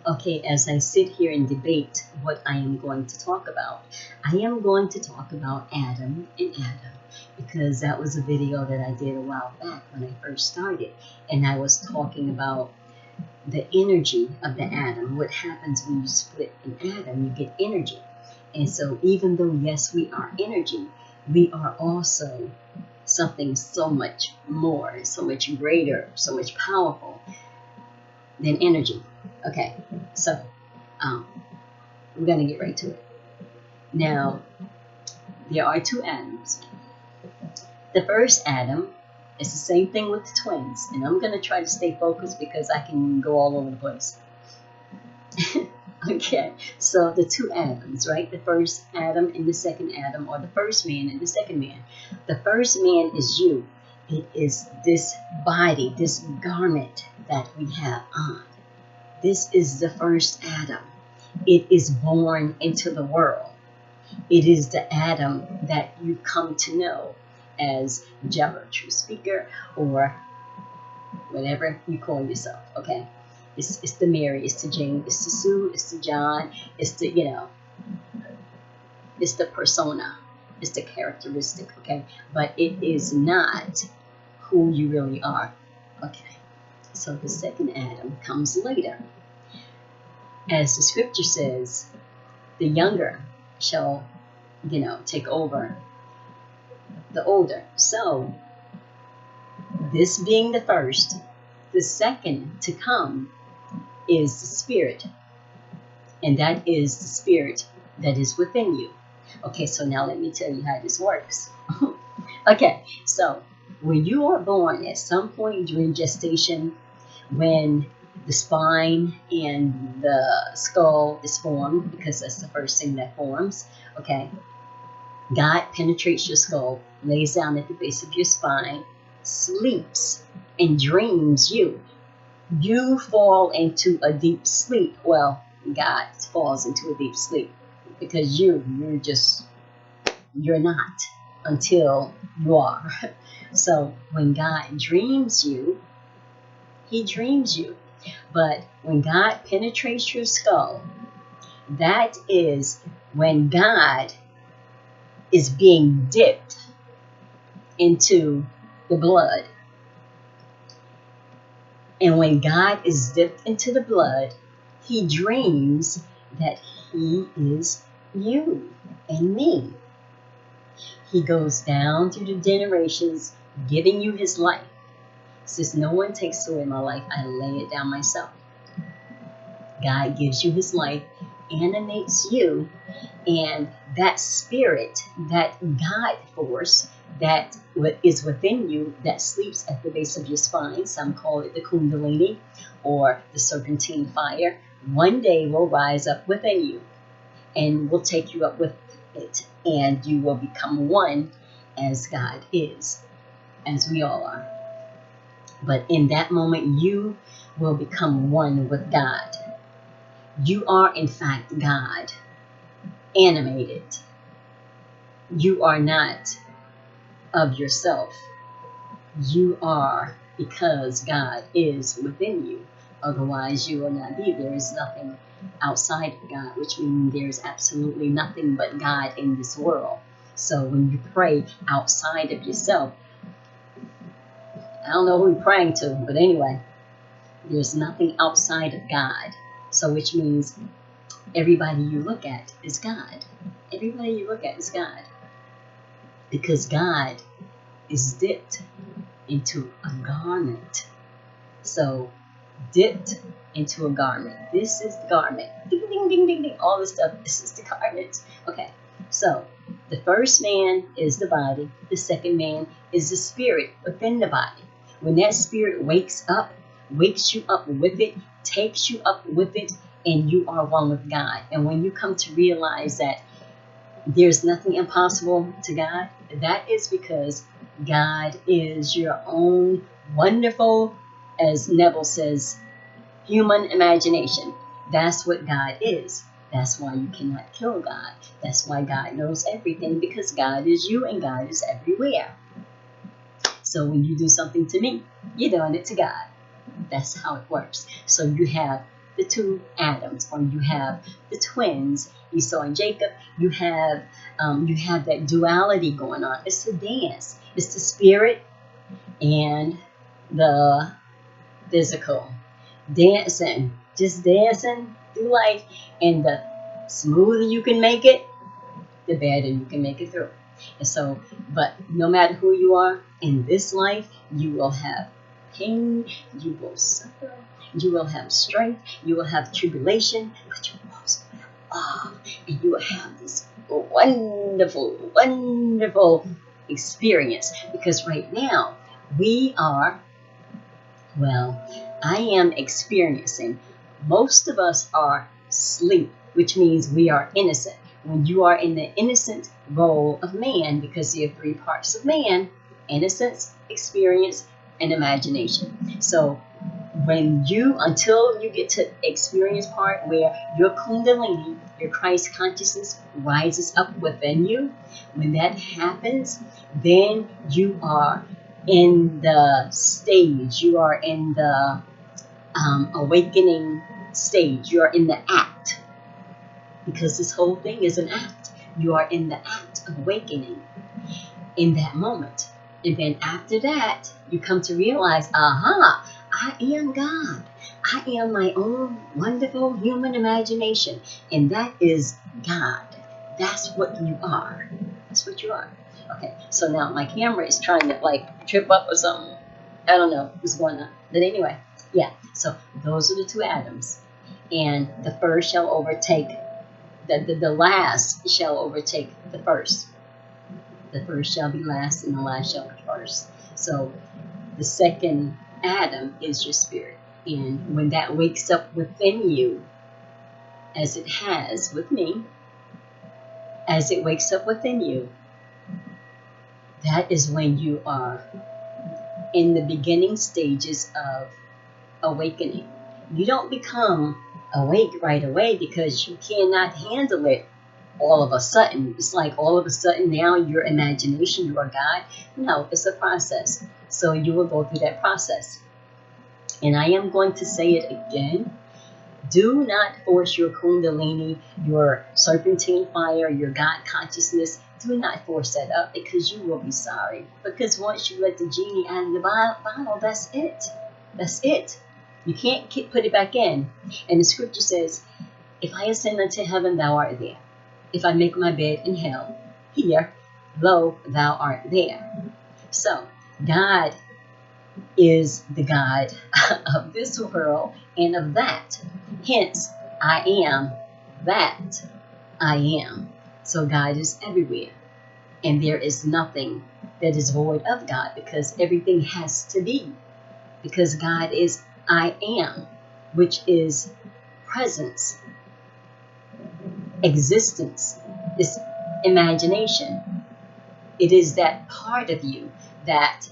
Okay, as I sit here and debate what I am going to talk about, I am going to talk about Adam and Adam because that was a video that I did a while back when I first started, and I was talking about the energy of the atom. What happens when you split an atom? You get energy. And so, even though, yes, we are energy, we are also something so much more, so much greater, so much powerful than energy. Okay, so um, we're going to get right to it. Now, there are two atoms. The first atom is the same thing with the twins, and I'm going to try to stay focused because I can go all over the place. Okay, so the two atoms, right? The first atom and the second atom, or the first man and the second man. The first man is you. It is this body, this garment that we have on. This is the first atom. It is born into the world. It is the atom that you come to know as Jeratruthspeekher, or whatever you call yourself, okay? It's the Mary, it's the Jane, it's the Sue, it's the John, it's the, it's the persona, it's the characteristic, okay? But it is not who you really are, okay? So the second Adam comes later. As the scripture says, the younger shall, take over the older. So, this being the first, the second to come is the spirit, and that is the spirit that is within you. Okay, so now let me tell you how this works. Okay, so when you are born, at some point during gestation, when the spine and the skull is formed, because that's the first thing that forms, okay, God penetrates your skull, lays down at the base of your spine, sleeps, and dreams you. You fall into a deep sleep. Well, God falls into a deep sleep because you're not until you are. So when God dreams you, He dreams you. But when God penetrates your skull, that is when God is being dipped into the blood. And when God is dipped into the blood, He dreams that He is you and me. He goes down through the generations, giving you His life. Says, no one takes away my life, I lay it down myself. God gives you His life, animates you, and that spirit, that God force that is within you, that sleeps at the base of your spine, some call it the kundalini or the serpentine fire, one day will rise up within you and will take you up with it, and you will become one as God is, as we all are. But in that moment, you will become one with God. You are, in fact, God, animated. You are not of yourself. You are because God is within you. Otherwise, you will not be. There is nothing outside of God, which means there's absolutely nothing but God in this world. So when you pray outside of yourself, I don't know who you're praying to, but anyway, there's nothing outside of God. So which means everybody you look at is God. Everybody you look at is God. Because God is dipped into a garment. So, dipped into a garment. This is the garment. Ding, ding, ding, ding, ding. All this stuff. This is the garment. Okay. So, the first man is the body. The second man is the spirit within the body. When that spirit wakes you up with it, takes you up with it, and you are one with God. And when you come to realize that there's nothing impossible to God, that is because God is your own wonderful, as Neville says, human imagination. That's what God is. That's why you cannot kill God. That's why God knows everything, because God is you and God is everywhere. So when you do something to me, you're doing it to God. That's how it works. So you have the two Adams, or you have the twins, Esau and Jacob. You have that duality going on. It's a dance. It's the spirit and the physical dancing, just dancing through life. And the smoother you can make it, the better you can make it through. And so, but no matter who you are in this life, you will have pain, you will suffer, you will have strength, you will have tribulation, but you will also have love, and you will have this wonderful, wonderful experience. Because right now, we are, well, I am experiencing, most of us are asleep, which means we are innocent. When you are in the innocent role of man, because there are three parts of man: innocence, experience, and imagination. So until you get to experience part where your kundalini, your Christ consciousness rises up within you, when that happens, then you are in the stage, you are in the awakening stage, you are in the act, because this whole thing is an act. You are in the act of awakening in that moment. And then after that, you come to realize, aha, I am God. I am my own wonderful human imagination. And that is God. That's what you are. That's what you are. Okay, so now my camera is trying to like trip up or something. I don't know what's going on. But anyway, yeah, so those are the two Adams. And the first shall overtake, the last shall overtake the first. The first shall be last, and the last shall be first. So the second Adam is your spirit. And when that wakes up within you, as it has with me, as it wakes up within you, that is when you are in the beginning stages of awakening. You don't become awake right away because you cannot handle it all of a sudden. It's like all of a sudden now your imagination, you are God. No, it's a process. So you will go through that process. And I am going to say it again. Do not force your kundalini, your serpentine fire, your God consciousness. Do not force that up, because you will be sorry. Because once you let the genie out of the bottle, that's it. That's it. You can't put it back in. And the scripture says, if I ascend unto heaven, thou art there. If I make my bed in hell, here, lo, thou art there. So, God is the God of this world and of that. Hence, I am that I am. So God is everywhere. And there is nothing that is void of God, because everything has to be. Because God is I am, which is presence, existence, is imagination. It is that part of you that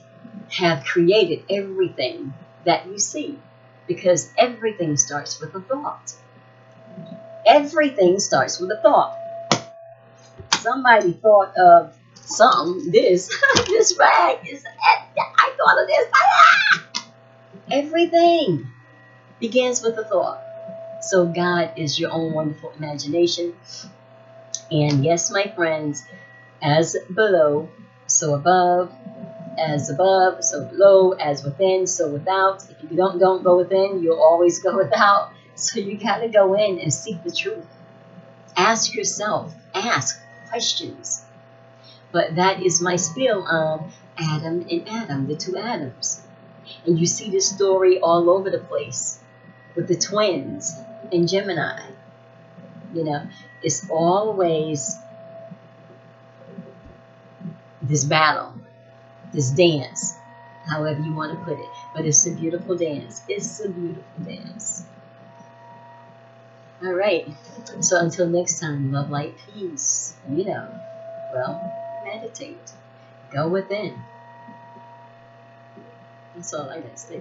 have created everything that you see, because everything starts with a thought. Everything starts with a thought. Somebody thought of something, this rag, I thought of this. Everything begins with a thought. So God is your own wonderful imagination. And yes, my friends, as below, so above, as above, so below, as within, so without. If you don't go within, you'll always go without. So you got to go in and seek the truth. Ask yourself, ask questions. But that is my spiel on Adam and Adam, the two Adams. And you see this story all over the place with the twins and Gemini. You know, it's always this battle, this dance, however you want to put it. But it's a beautiful dance. It's a beautiful dance. All right. So until next time, love, light, peace. You know, well, meditate. Go within. That's all I got to say.